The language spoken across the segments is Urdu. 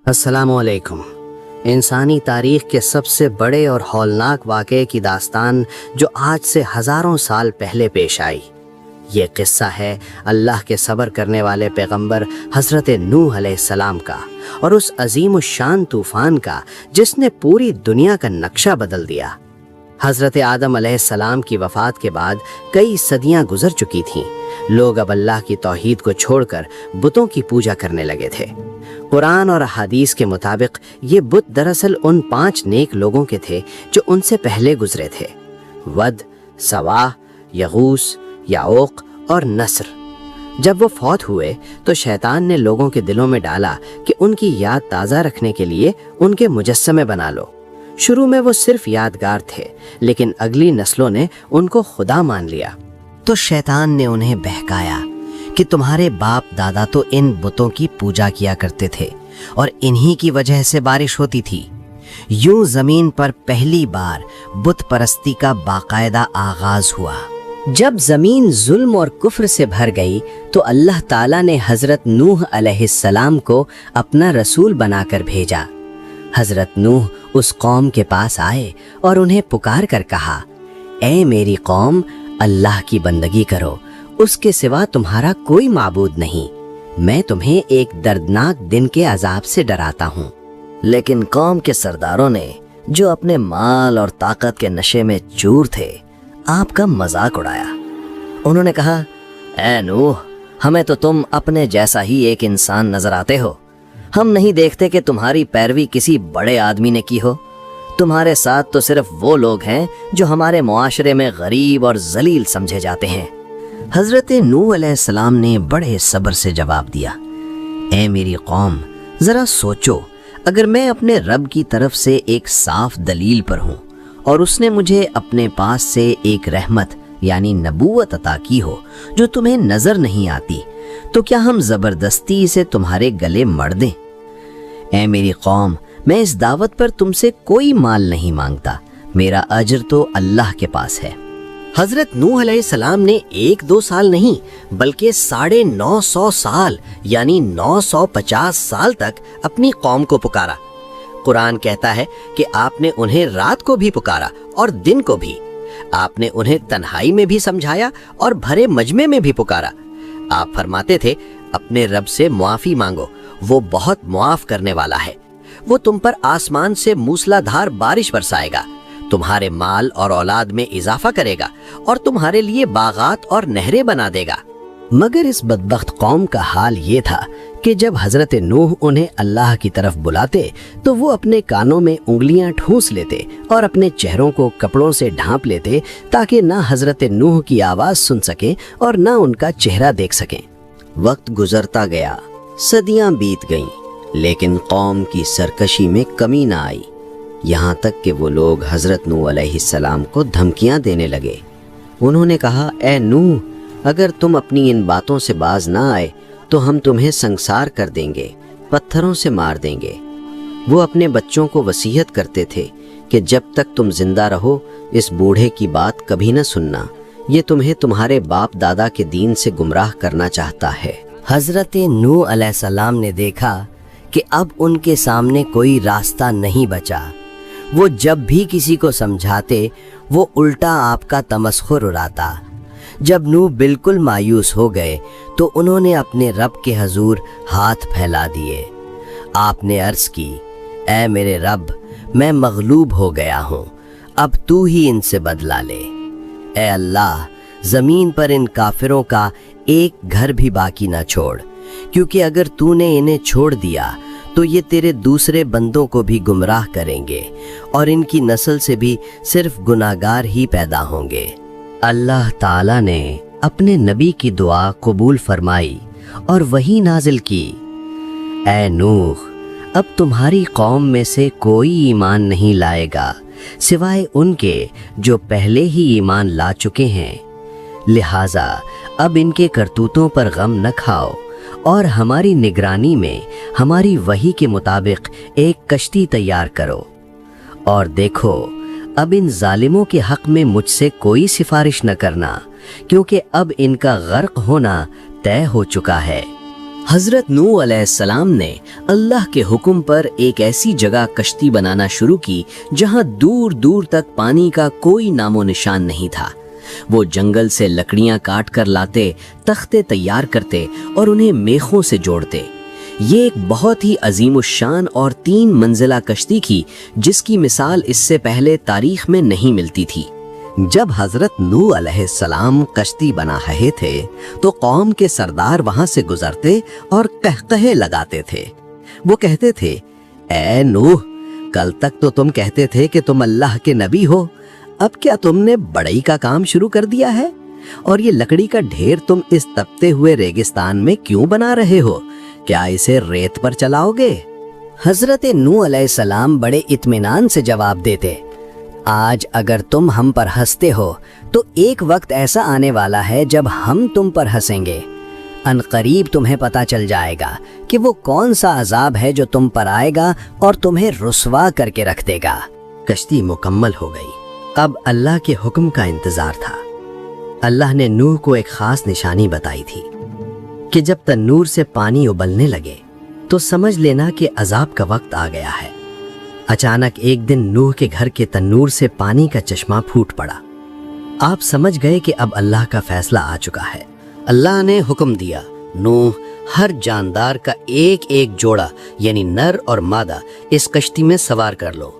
السلام علیکم۔ انسانی تاریخ کے سب سے بڑے اور ہولناک واقعے کی داستان جو آج سے ہزاروں سال پہلے پیش آئی، یہ قصہ ہے اللہ کے صبر کرنے والے پیغمبر حضرت نوح علیہ السلام کا، اور اس عظیم الشان طوفان کا جس نے پوری دنیا کا نقشہ بدل دیا۔ حضرت آدم علیہ السلام کی وفات کے بعد کئی صدیاں گزر چکی تھیں۔ لوگ اب اللہ کی توحید کو چھوڑ کر بتوں کی پوجا کرنے لگے تھے۔ قرآن اور احادیث کے مطابق یہ بت دراصل ان 5 نیک لوگوں کے تھے جو ان سے پہلے گزرے تھے: ود، سواع، یغوث، یعوق اور نصر۔ جب وہ فوت ہوئے تو شیطان نے لوگوں کے دلوں میں ڈالا کہ ان کی یاد تازہ رکھنے کے لیے ان کے مجسمے بنا لو۔ شروع میں وہ صرف یادگار تھے، لیکن اگلی نسلوں نے ان کو خدا مان لیا۔ تو شیطان نے انہیں بہکایا کہ تمہارے باپ دادا تو ان بتوں کی پوجا کیا کرتے تھے اور انہی کی وجہ سے بارش ہوتی تھی۔ یوں زمین پر پہلی بار بت پرستی کا باقاعدہ آغاز ہوا۔ جب زمین ظلم اور کفر سے بھر گئی تو اللہ تعالیٰ نے حضرت نوح علیہ السلام کو اپنا رسول بنا کر بھیجا۔ حضرت نوح اس قوم کے پاس آئے اور انہیں پکار کر کہا: اے میری قوم، اللہ کی بندگی کرو، اس کے سوا تمہارا کوئی معبود نہیں۔ میں تمہیں ایک دردناک دن کے عذاب سے ڈراتا ہوں۔ لیکن قوم کے سرداروں نے، جو اپنے مال اور طاقت کے نشے میں چور تھے، آپ کا مذاق اڑایا۔ انہوں نے کہا: اے نوح، ہمیں تو تم اپنے جیسا ہی ایک انسان نظر آتے ہو۔ ہم نہیں دیکھتے کہ تمہاری پیروی کسی بڑے آدمی نے کی ہو۔ تمہارے ساتھ تو صرف وہ لوگ ہیں جو ہمارے معاشرے میں غریب اور ذلیل سمجھے جاتے ہیں۔ حضرت نوح علیہ السلام نے بڑے صبر سے جواب دیا: اے میری قوم، ذرا سوچو، اگر میں اپنے رب کی طرف سے ایک صاف دلیل پر ہوں اور اس نے مجھے اپنے پاس سے ایک رحمت یعنی نبوت عطا کی ہو جو تمہیں نظر نہیں آتی، تو کیا ہم زبردستی اسے تمہارے گلے مڑ دیں؟ اے میری قوم، میں اس دعوت پر تم سے کوئی مال نہیں مانگتا، میرا اجر تو اللہ کے پاس ہے۔ حضرت نوح علیہ السلام نے 1-2 سال نہیں بلکہ 950 سال یعنی 950 سال تک اپنی قوم کو پکارا۔ قرآن کہتا ہے کہ آپ نے انہیں رات کو بھی پکارا اور دن کو بھی۔ آپ نے انہیں تنہائی میں بھی سمجھایا اور بھرے مجمع میں بھی پکارا۔ آپ فرماتے تھے: اپنے رب سے معافی مانگو، وہ بہت معاف کرنے والا ہے۔ وہ تم پر آسمان سے موسلا دھار بارش برسائے گا، تمہارے مال اور اولاد میں اضافہ کرے گا اور تمہارے لیے باغات اور نہریں بنا دے گا۔ مگر اس بدبخت قوم کا حال یہ تھا کہ جب حضرت نوح انہیں اللہ کی طرف بلاتے تو وہ اپنے کانوں میں انگلیاں ٹھونس لیتے اور اپنے چہروں کو کپڑوں سے ڈھانپ لیتے تاکہ نہ حضرت نوح کی آواز سن سکیں اور نہ ان کا چہرہ دیکھ سکیں۔ وقت گزرتا گیا، صدیاں بیت گئیں، لیکن قوم کی سرکشی میں کمی نہ آئی، یہاں تک کہ وہ لوگ حضرت نوح علیہ السلام کو دھمکیاں دینے لگے۔ انہوں نے کہا: اے نوح، اگر تم اپنی ان باتوں سے باز نہ آئے تو ہم تمہیں سنسار کر دیں گے، پتھروں سے مار دیں گے۔ وہ اپنے بچوں کو وصیت کرتے تھے کہ جب تک تم زندہ رہو اس بوڑھے کی بات کبھی نہ سننا، یہ تمہیں تمہارے باپ دادا کے دین سے گمراہ کرنا چاہتا ہے۔ حضرت نوح علیہ السلام نے دیکھا کہ اب ان کے سامنے کوئی راستہ نہیں بچا۔ وہ جب بھی کسی کو سمجھاتے وہ الٹا آپ کا تمسخر اڑاتا۔ جب نوح بالکل مایوس ہو گئے تو انہوں نے اپنے رب کے حضور ہاتھ پھیلا دیے۔ آپ نے عرض کی: اے میرے رب، میں مغلوب ہو گیا ہوں، اب تو ہی ان سے بدلہ لے۔ اے اللہ، زمین پر ان کافروں کا ایک گھر بھی باقی نہ چھوڑ، کیونکہ اگر تو نے انہیں چھوڑ دیا تو یہ تیرے دوسرے بندوں کو بھی گمراہ کریں گے اور ان کی نسل سے بھی صرف گناہگار ہی پیدا ہوں گے۔ اللہ تعالیٰ نے اپنے نبی کی دعا قبول فرمائی اور وحی نازل کی: اے نوح، اب تمہاری قوم میں سے کوئی ایمان نہیں لائے گا سوائے ان کے جو پہلے ہی ایمان لا چکے ہیں، لہٰذا اب ان کے کرتوتوں پر غم نہ کھاؤ اور ہماری نگرانی میں ہماری وحی کے مطابق ایک کشتی تیار کرو۔ اور دیکھو، اب ان ظالموں کے حق میں مجھ سے کوئی سفارش نہ کرنا، کیونکہ اب ان کا غرق ہونا طے ہو چکا ہے۔ حضرت نوح علیہ السلام نے اللہ کے حکم پر ایک ایسی جگہ کشتی بنانا شروع کی جہاں دور دور تک پانی کا کوئی نام و نشان نہیں تھا۔ وہ جنگل سے لکڑیاں کاٹ کر لاتے، تختے تیار کرتے اور انہیں میخوں سے جوڑتے۔ یہ ایک بہت ہی عظیم الشان اور 3 منزلہ کشتی تھی جس کی مثال اس سے پہلے تاریخ میں نہیں ملتی تھی۔ جب حضرت نوح علیہ السلام کشتی بنا رہے تھے تو قوم کے سردار وہاں سے گزرتے اور قہقہے لگاتے تھے۔ وہ کہتے تھے، اے نوح، کل تک تو تم کہتے تھے کہ تم اللہ کے نبی ہو، اب کیا تم نے بڑائی کا کام شروع کر دیا ہے؟ اور یہ لکڑی کا ڈھیر تم اس تپتے ہوئے ریگستان میں کیوں بنا رہے ہو؟ کیا اسے ریت پر چلاؤ گے؟ حضرت نوح علیہ السلام بڑے اطمینان سے جواب دیتے، آج اگر تم ہم پر ہنستے ہو تو ایک وقت ایسا آنے والا ہے جب ہم تم پر ہنسیں گے۔ ان قریب تمہیں پتہ چل جائے گا کہ وہ کون سا عذاب ہے جو تم پر آئے گا اور تمہیں رسوا کر کے رکھ دے گا۔ کشتی مکمل ہو گئی۔ اب اللہ کے حکم کا انتظار تھا۔ اللہ نے نوح کو ایک خاص نشانی بتائی تھی کہ جب تنور سے پانی ابلنے لگے تو سمجھ لینا کہ عذاب کا وقت آ گیا ہے۔ اچانک ایک دن نوح کے گھر کے تنور سے پانی کا چشمہ پھوٹ پڑا۔ آپ سمجھ گئے کہ اب اللہ کا فیصلہ آ چکا ہے۔ اللہ نے حکم دیا، نوح، ہر جاندار کا ایک ایک جوڑا یعنی نر اور مادہ اس کشتی میں سوار کر لو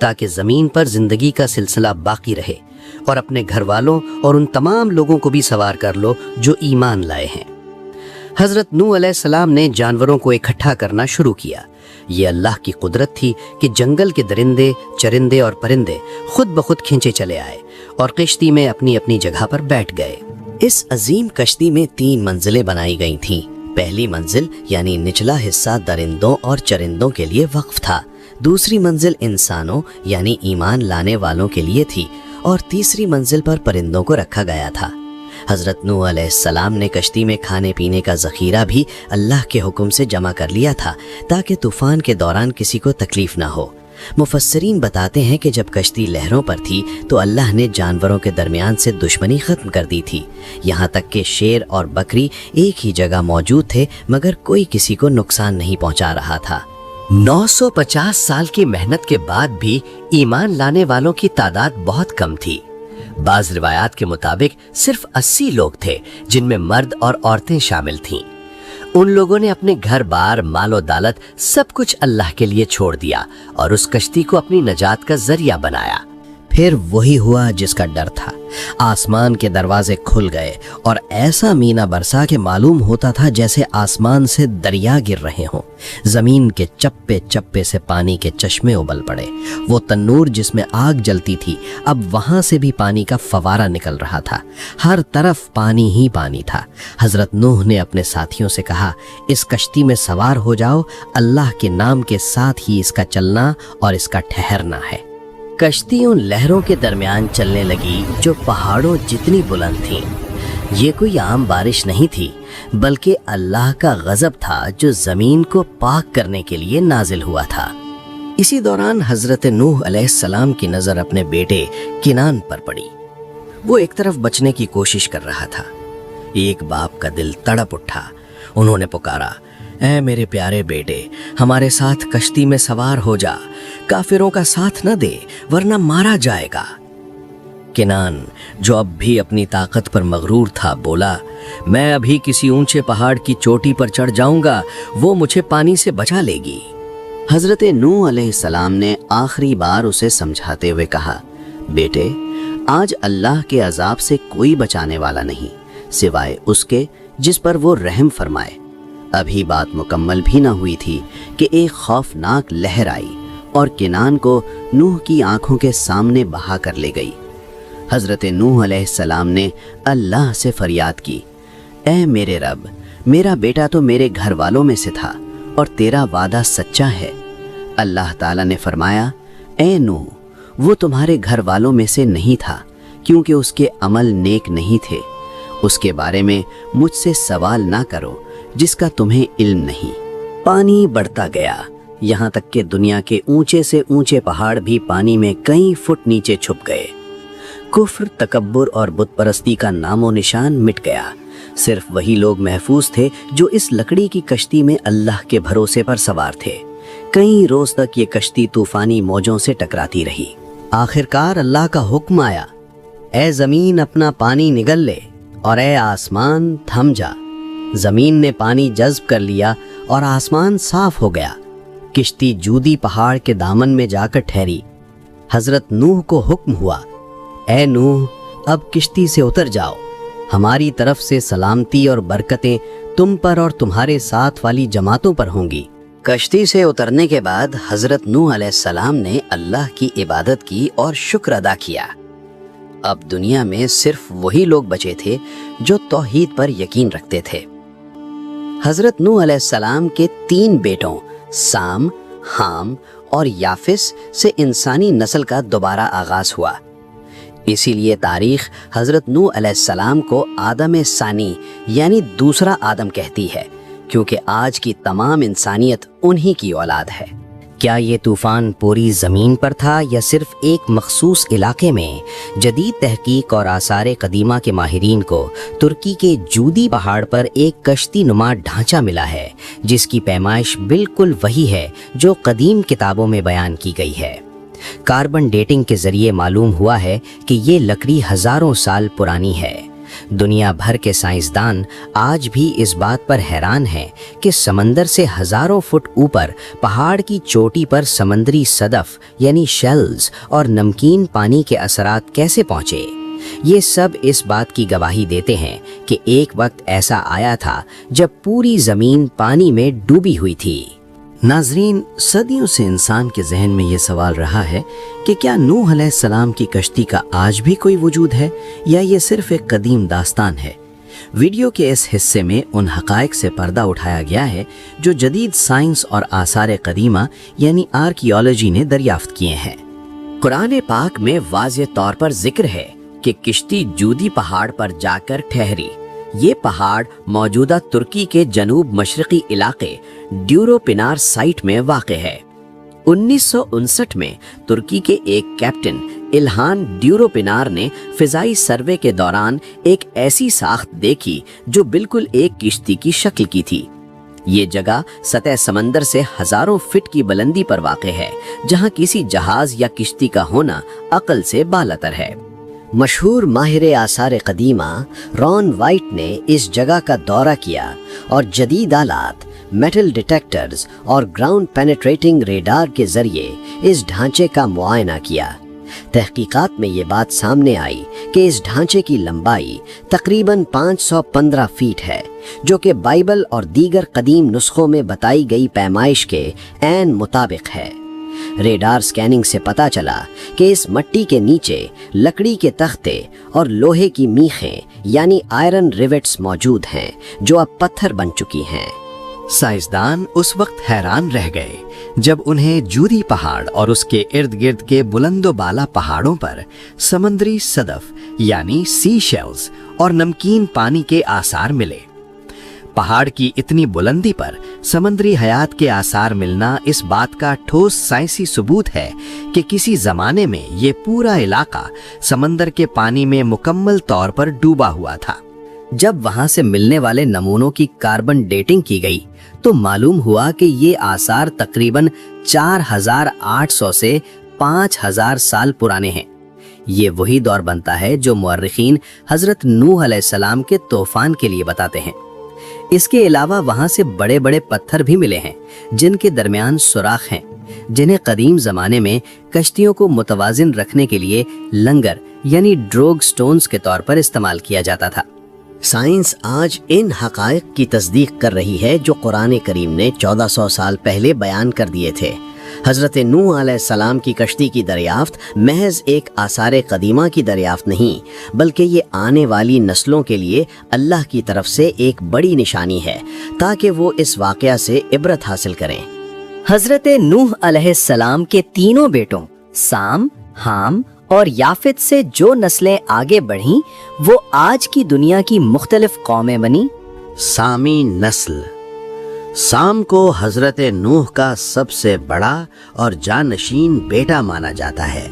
تاکہ زمین پر زندگی کا سلسلہ باقی رہے، اور اپنے گھر والوں اور ان تمام لوگوں کو بھی سوار کر لو جو ایمان لائے ہیں۔ حضرت نوح علیہ السلام نے جانوروں کو اکٹھا کرنا شروع کیا۔ یہ اللہ کی قدرت تھی کہ جنگل کے درندے، چرندے اور پرندے خود بخود کھینچے چلے آئے اور کشتی میں اپنی اپنی جگہ پر بیٹھ گئے۔ اس عظیم کشتی میں 3 منزلیں بنائی گئی تھیں۔ پہلی منزل یعنی نچلا حصہ درندوں اور چرندوں کے لیے وقف تھا، دوسری منزل انسانوں یعنی ایمان لانے والوں کے لیے تھی، اور تیسری منزل پر پرندوں کو رکھا گیا تھا۔ حضرت نوح علیہ السلام نے کشتی میں کھانے پینے کا ذخیرہ بھی اللہ کے حکم سے جمع کر لیا تھا تاکہ طوفان کے دوران کسی کو تکلیف نہ ہو۔ مفسرین بتاتے ہیں کہ جب کشتی لہروں پر تھی تو اللہ نے جانوروں کے درمیان سے دشمنی ختم کر دی تھی، یہاں تک کہ شیر اور بکری ایک ہی جگہ موجود تھے مگر کوئی کسی کو نقصان نہیں پہنچا رہا تھا۔ 950 سال کی محنت کے بعد بھی ایمان لانے والوں کی تعداد بہت کم تھی۔ بعض روایات کے مطابق صرف 80 لوگ تھے جن میں مرد اور عورتیں شامل تھیں۔ ان لوگوں نے اپنے گھر بار، مال و دولت سب کچھ اللہ کے لیے چھوڑ دیا اور اس کشتی کو اپنی نجات کا ذریعہ بنایا۔ پھر وہی ہوا جس کا ڈر تھا۔ آسمان کے دروازے کھل گئے اور ایسا مینا برسا کہ معلوم ہوتا تھا جیسے آسمان سے دریا گر رہے ہوں۔ زمین کے چپے چپے سے پانی کے چشمے ابل پڑے۔ وہ تنور جس میں آگ جلتی تھی اب وہاں سے بھی پانی کا فوارہ نکل رہا تھا۔ ہر طرف پانی ہی پانی تھا۔ حضرت نوح نے اپنے ساتھیوں سے کہا، اس کشتی میں سوار ہو جاؤ، اللہ کے نام کے ساتھ ہی اس کا چلنا اور اس کا ٹھہرنا ہے۔ کشتی ان لہروں کے درمیان چلنے لگی جو پہاڑوں جتنی بلند تھیں۔ یہ کوئی عام بارش نہیں تھی بلکہ اللہ کا غضب تھا جو زمین کو پاک کرنے کے لیے نازل ہوا تھا۔ اسی دوران حضرت نوح علیہ السلام کی نظر اپنے بیٹے کنان پر پڑی۔ وہ ایک طرف بچنے کی کوشش کر رہا تھا۔ ایک باپ کا دل تڑپ اٹھا۔ انہوں نے پکارا، اے میرے پیارے بیٹے، ہمارے ساتھ کشتی میں سوار ہو جا، کافروں کا ساتھ نہ دے ورنہ مارا جائے گا۔ کنان جو اب بھی اپنی طاقت پر مغرور تھا بولا، میں ابھی کسی اونچے پہاڑ کی چوٹی پر چڑھ جاؤں گا، وہ مجھے پانی سے بچا لے گی۔ حضرت نوح علیہ السلام نے آخری بار اسے سمجھاتے ہوئے کہا، بیٹے، آج اللہ کے عذاب سے کوئی بچانے والا نہیں سوائے اس کے جس پر وہ رحم فرمائے۔ ابھی بات مکمل بھی نہ ہوئی تھی کہ ایک خوفناک لہر آئی اور کنان کو نوح کی آنکھوں کے سامنے بہا کر لے گئی۔ حضرت نوح علیہ السلام نے اللہ سے فریاد کی، اے میرے رب، میرا بیٹا تو میرے گھر والوں میں سے تھا اور تیرا وعدہ سچا ہے۔ اللہ تعالیٰ نے فرمایا، اے نوح، وہ تمہارے گھر والوں میں سے نہیں تھا کیونکہ اس کے عمل نیک نہیں تھے۔ اس کے بارے میں مجھ سے سوال نہ کرو جس کا تمہیں علم نہیں۔ پانی بڑھتا گیا یہاں تک کہ دنیا کے اونچے سے اونچے پہاڑ بھی پانی میں کئی فٹ نیچے چھپ گئے۔ کفر، تکبر اور بت پرستی کا نام و نشان مٹ گیا۔ صرف وہی لوگ محفوظ تھے جو اس لکڑی کی کشتی میں اللہ کے بھروسے پر سوار تھے۔ کئی روز تک یہ کشتی طوفانی موجوں سے ٹکراتی رہی۔ آخرکار اللہ کا حکم آیا، اے زمین اپنا پانی نگل لے اور اے آسمان تھم جا۔ زمین نے پانی جذب کر لیا اور آسمان صاف ہو گیا۔ کشتی جودی پہاڑ کے دامن میں جا کر ٹھہری۔ حضرت نوح کو حکم ہوا، اے نوح اب کشتی سے اتر جاؤ، ہماری طرف سے سلامتی اور برکتیں تم پر اور تمہارے ساتھ والی جماعتوں پر ہوں گی۔ کشتی سے اترنے کے بعد حضرت نوح علیہ السلام نے اللہ کی عبادت کی اور شکر ادا کیا۔ اب دنیا میں صرف وہی لوگ بچے تھے جو توحید پر یقین رکھتے تھے۔ حضرت نوح علیہ السلام کے 3 بیٹوں سام، حام اور یافس سے انسانی نسل کا دوبارہ آغاز ہوا۔ اسی لیے تاریخ حضرت نوح علیہ السلام کو آدم ثانی یعنی دوسرا آدم کہتی ہے، کیونکہ آج کی تمام انسانیت انہی کی اولاد ہے۔ کیا یہ طوفان پوری زمین پر تھا یا صرف ایک مخصوص علاقے میں؟ جدید تحقیق اور آثار قدیمہ کے ماہرین کو ترکی کے جودی پہاڑ پر ایک کشتی نما ڈھانچہ ملا ہے، جس کی پیمائش بالکل وہی ہے جو قدیم کتابوں میں بیان کی گئی ہے۔ کاربن ڈیٹنگ کے ذریعے معلوم ہوا ہے کہ یہ لکڑی ہزاروں سال پرانی ہے۔ دنیا بھر کے سائنسدان آج بھی اس بات پر حیران ہیں کہ سمندر سے ہزاروں فٹ اوپر پہاڑ کی چوٹی پر سمندری صدف یعنی شیلز اور نمکین پانی کے اثرات کیسے پہنچے۔ یہ سب اس بات کی گواہی دیتے ہیں کہ ایک وقت ایسا آیا تھا جب پوری زمین پانی میں ڈوبی ہوئی تھی۔ ناظرین، صدیوں سے انسان کے ذہن میں یہ سوال رہا ہے کہ کیا نوح علیہ السلام کی کشتی کا آج بھی کوئی وجود ہے یا یہ صرف ایک قدیم داستان ہے؟ ویڈیو کے اس حصے میں ان حقائق سے پردہ اٹھایا گیا ہے جو جدید سائنس اور آثار قدیمہ یعنی آرکیالوجی نے دریافت کیے ہیں۔ قرآن پاک میں واضح طور پر ذکر ہے کہ کشتی جودی پہاڑ پر جا کر ٹھہری۔ یہ پہاڑ موجودہ ترکی کے جنوب مشرقی علاقے ڈیورو پینار سائٹ میں واقع ہے۔ 1959 میں ترکی کے ایک کیپٹن الہان ڈیورو پینار نے فضائی سروے کے دوران ایک ایسی ساخت دیکھی جو بالکل ایک کشتی کی شکل کی تھی۔ یہ جگہ سطح سمندر سے ہزاروں فٹ کی بلندی پر واقع ہے، جہاں کسی جہاز یا کشتی کا ہونا عقل سے بالاتر ہے۔ مشہور ماہر آثار قدیمہ رون وائٹ نے اس جگہ کا دورہ کیا اور جدید آلات، میٹل ڈیٹیکٹرز اور گراؤنڈ پینیٹریٹنگ ریڈار کے ذریعے اس ڈھانچے کا معائنہ کیا۔ تحقیقات میں یہ بات سامنے آئی کہ اس ڈھانچے کی لمبائی تقریباً 515 فیٹ ہے، جو کہ بائبل اور دیگر قدیم نسخوں میں بتائی گئی پیمائش کے عین مطابق ہے۔ ریڈار سکیننگ سے پتہ چلا کہ اس مٹی کے نیچے لکڑی کے تختے اور لوہے کی میخیں یعنی آئرن ریوٹس موجود ہیں جو اب پتھر بن چکی ہیں۔ سائنسدان اس وقت حیران رہ گئے جب انہیں جودی پہاڑ اور اس کے ارد گرد کے بلند و بالا پہاڑوں پر سمندری صدف یعنی سی شیلز اور نمکین پانی کے آثار ملے۔ پہاڑ کی اتنی بلندی پر سمندری حیات کے آثار ملنا اس بات کا ٹھوس سائنسی ثبوت ہے کہ کسی زمانے میں یہ پورا علاقہ سمندر کے پانی میں مکمل طور پر ڈوبا ہوا تھا۔ جب وہاں سے ملنے والے نمونوں کی کاربن ڈیٹنگ کی گئی تو معلوم ہوا کہ یہ آثار تقریباً 4800 سے 5000 سال پرانے ہیں۔ یہ وہی دور بنتا ہے جو مورخین حضرت نوح علیہ السلام کے طوفان کے لیے بتاتے ہیں۔ اس کے علاوہ وہاں سے بڑے بڑے پتھر بھی ملے ہیں جن کے درمیان سوراخ ہیں، جنہیں قدیم زمانے میں کشتیوں کو متوازن رکھنے کے لیے لنگر یعنی ڈروگ سٹونز کے طور پر استعمال کیا جاتا تھا۔ سائنس آج ان حقائق کی تصدیق کر رہی ہے جو قرآن کریم نے 1400 سال پہلے بیان کر دیے تھے۔ حضرت نوح علیہ السلام کی کشتی کی دریافت محض ایک آثار قدیمہ کی دریافت نہیں، بلکہ یہ آنے والی نسلوں کے لیے اللہ کی طرف سے ایک بڑی نشانی ہے تاکہ وہ اس واقعہ سے عبرت حاصل کریں۔ حضرت نوح علیہ السلام کے تینوں بیٹوں سام، حام اور یافت سے جو نسلیں آگے بڑھیں وہ آج کی دنیا کی مختلف قومیں بنی۔ سامی نسل سام کو حضرت نوح کا سب سے بڑا اور جانشین بیٹا مانا جاتا ہے۔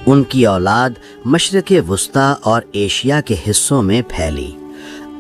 ان کی اولاد مشرق وسطیٰ اور ایشیا کے حصوں میں پھیلی۔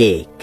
1.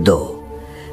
2.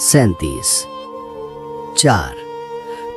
37। 4.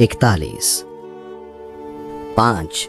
41। 5.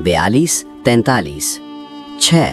42-43। 6.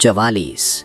44।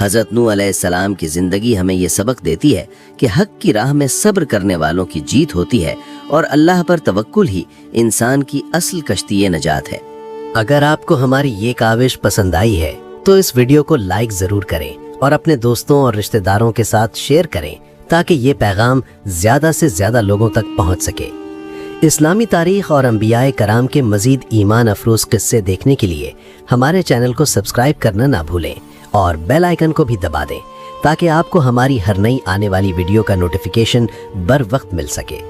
حضرت نوح علیہ السلام کی زندگی ہمیں یہ سبق دیتی ہے کہ حق کی راہ میں صبر کرنے والوں کی جیت ہوتی ہے اور اللہ پر توکل ہی انسان کی اصل کشتی نجات ہے۔ اگر آپ کو ہماری یہ کاوش پسند آئی ہے تو اس ویڈیو کو لائک ضرور کریں اور اپنے دوستوں اور رشتہ داروں کے ساتھ شیئر کریں تاکہ یہ پیغام زیادہ سے زیادہ لوگوں تک پہنچ سکے۔ اسلامی تاریخ اور انبیاء کرام کے مزید ایمان افروز قصے دیکھنے کے لیے ہمارے چینل کو سبسکرائب کرنا نہ بھولیں اور بیل آئیکن کو بھی دبا دیں تاکہ آپ کو ہماری ہر نئی آنے والی ویڈیو کا نوٹیفیکیشن بر وقت مل سکے۔